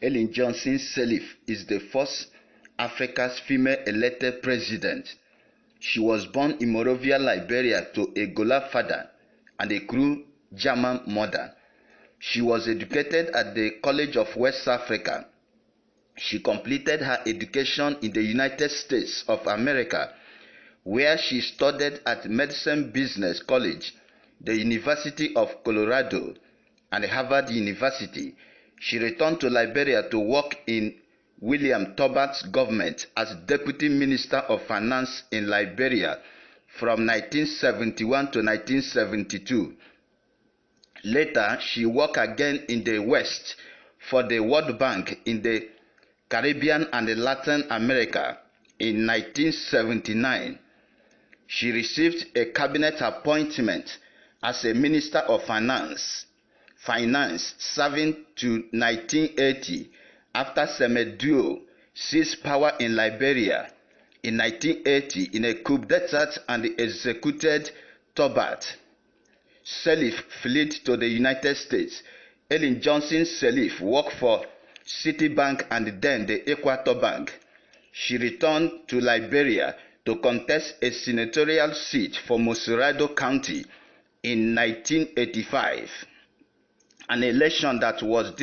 Ellen Johnson Sirleaf is the first Africa's female elected president. She was born in Monrovia, Liberia to a Gola father and a Kru German mother. She was educated at the College of West Africa. She completed her education in the United States of America, where she studied at Medicine Business College, the University of Colorado, and Harvard University. She returned to Liberia to work in William Turbat's government as Deputy Minister of Finance in Liberia from 1971 to 1972. Later, she worked again in the West for the World Bank in the Caribbean and Latin America. In 1979, she received a cabinet appointment as a Minister of Finance, serving to 1980 after Semedo seized power in Liberia in 1980 in a coup d'etat and executed Turbat. Sirleaf fled to the United States. Ellen Johnson Sirleaf worked for Citibank and then the Equator Bank. She returned to Liberia to contest a senatorial seat for Mosurado County in 1985, an election that was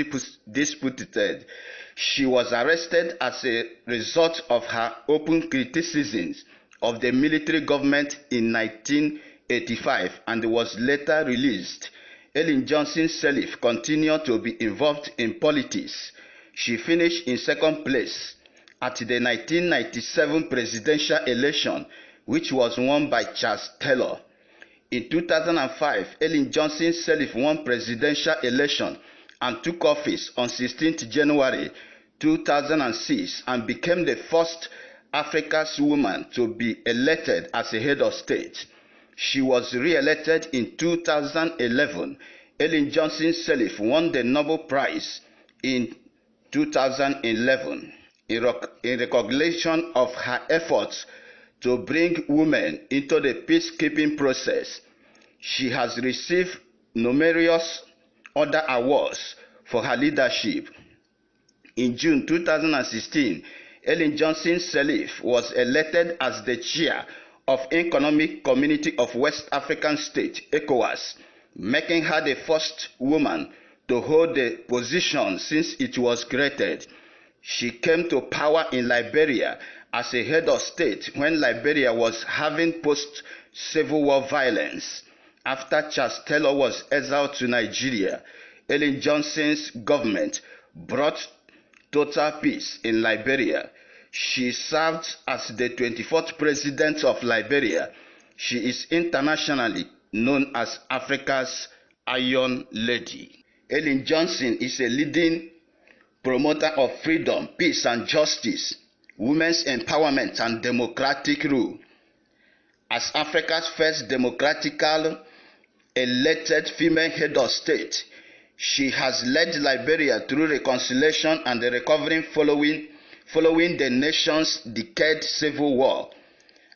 disputed. She was arrested as a result of her open criticisms of the military government in 1985 and was later released. Ellen Johnson Sirleaf continued to be involved in politics. She finished in second place at the 1997 presidential election, which was won by Charles Taylor. In 2005, Ellen Johnson Sirleaf won presidential election and took office on 16th January 2006 and became the first African woman to be elected as a head of state. She was re-elected in 2011. Ellen Johnson Sirleaf won the Nobel Prize in 2011 in recognition of her efforts to bring women into the peacekeeping process. She has received numerous other awards for her leadership. In June 2016, Ellen Johnson Sirleaf was elected as the chair of Economic Community of West African States, ECOWAS, making her the first woman to hold the position since it was created. She came to power in Liberia as a head of state when Liberia was having post-Civil War violence. After Charles Taylor was exiled to Nigeria, Ellen Johnson's government brought total peace in Liberia. She served as the 24th president of Liberia. She is internationally known as Africa's Iron Lady. Ellen Johnson is a leading promoter of freedom, peace and justice, women's empowerment and democratic rule. As Africa's first democratically elected female head of state, she has led Liberia through reconciliation and the recovery following the nation's decade civil war,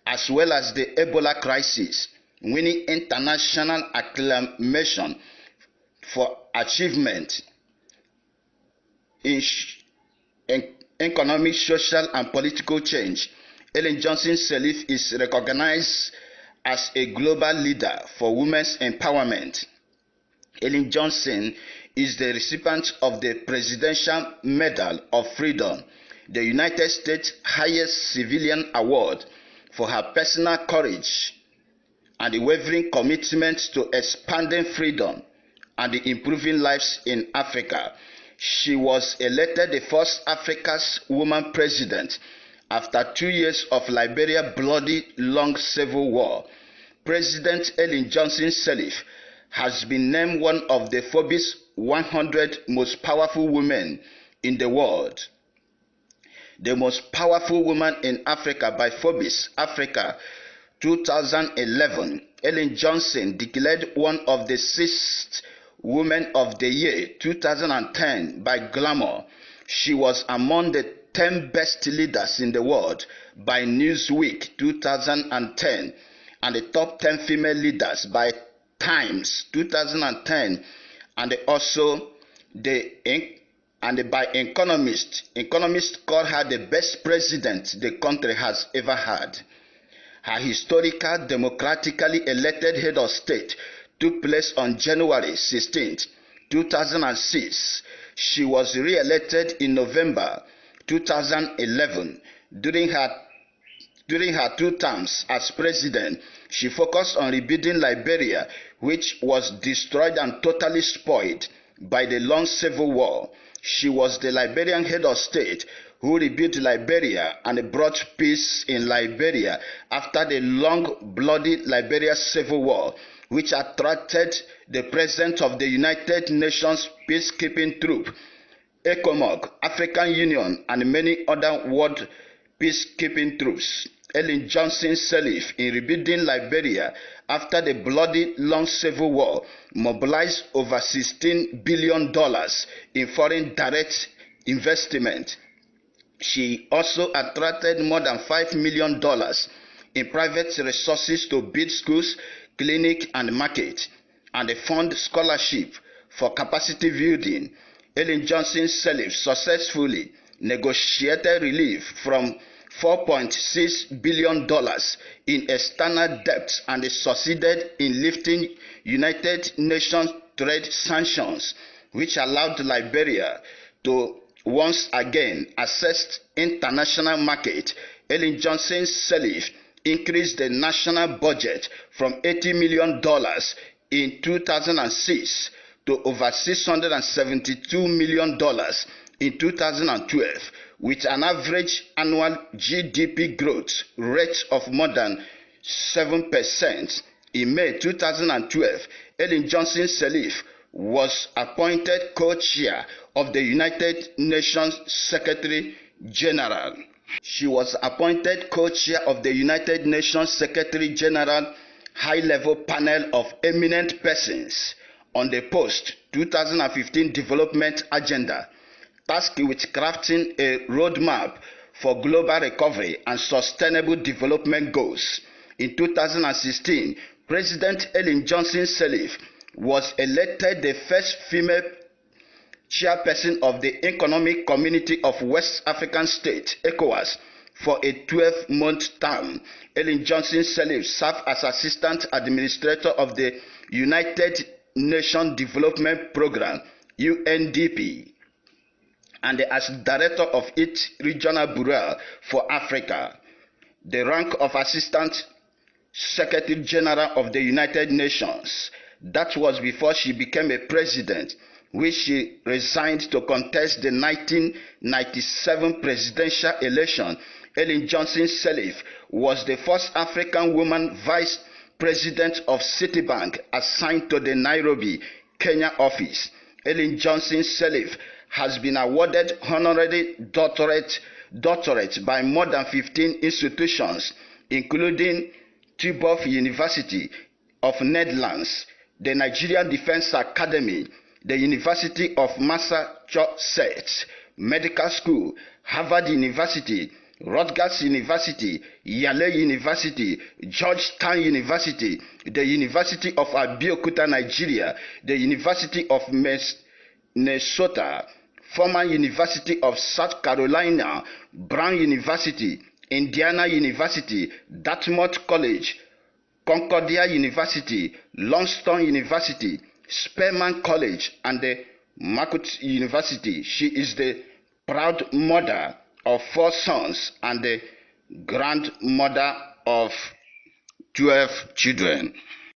as well as the Ebola crisis, winning international acclamation for achievement in economic, social, and political change. Ellen Johnson Sirleaf is recognized as a global leader for women's empowerment. Ellen Johnson is the recipient of the Presidential Medal of Freedom, the United States' highest civilian award, for her personal courage and the unwavering commitment to expanding freedom and improving lives in Africa. She was elected the first Africa's woman president after 2 years of Liberia's bloody long civil war. President Ellen Johnson Sirleaf has been named one of the Forbes 100 most powerful women in the world. The most powerful woman in Africa by Forbes Africa 2011, Ellen Johnson declared one of the 6 Women of the Year 2010 by Glamour. She was among the 10 best leaders in the world by Newsweek 2010 and the top 10 female leaders by Times 2010 and also the and by economists call her the best president the country has ever had. Her historical democratically elected head of state took place on January 16, 2006. She was re-elected in November 2011. During her 2 terms as president, she focused on rebuilding Liberia, which was destroyed and totally spoiled by the long civil war. She was the Liberian head of state who rebuilt Liberia and brought peace in Liberia after the long, bloody Liberia civil war, which attracted the presence of the United Nations peacekeeping troop, ECOMOG, African Union, and many other world peacekeeping troops. Ellen Johnson Sirleaf, in rebuilding Liberia after the bloody long civil war, mobilized over $16 billion in foreign direct investment. She also attracted more than $5 million in private resources to build schools, clinics, and markets, and fund scholarship for capacity building. Ellen Johnson Sirleaf successfully negotiated relief from $4.6 billion in external debt and succeeded in lifting United Nations trade sanctions, which allowed Liberia to once again access international market. Ellen Johnson Sirleaf increased the national budget from $80 million in 2006 to over $672 million in 2012, with an average annual GDP growth rate of more than 7%. In May 2012, Ellen Johnson Sirleaf was appointed co-chair of the United Nations Secretary General. She was appointed co-chair of the United Nations Secretary General high-level panel of eminent persons on the post-2015 development agenda, tasked with crafting a roadmap for global recovery and sustainable development goals. In 2016, President Ellen Johnson Sirleaf was elected the first female chairperson of the Economic Community of West African States, ECOWAS, for a 12-month term. Ellen Johnson Sirleaf served as Assistant Administrator of the United Nations Development Programme, UNDP, and as Director of its Regional Bureau for Africa. The rank of Assistant Secretary General of the United Nations. That was before she became a president, which she resigned to contest the 1997 presidential election. Ellen Johnson Sirleaf was the first African woman vice president of Citibank assigned to the Nairobi, Kenya office. Ellen Johnson Sirleaf has been awarded honorary doctorate by more than 15 institutions, including Tilburg University of Netherlands, the Nigerian Defense Academy, the University of Massachusetts Medical School, Harvard University, Rutgers University, Yale University, Georgetown University, the University of Abeokuta, Nigeria, the University of Minnesota, former University of South Carolina, Brown University, Indiana University, Dartmouth College, Concordia University, Longstone University, Spelman College, and the Marquette University. She is the proud mother of 4 sons and the grandmother of 12 children.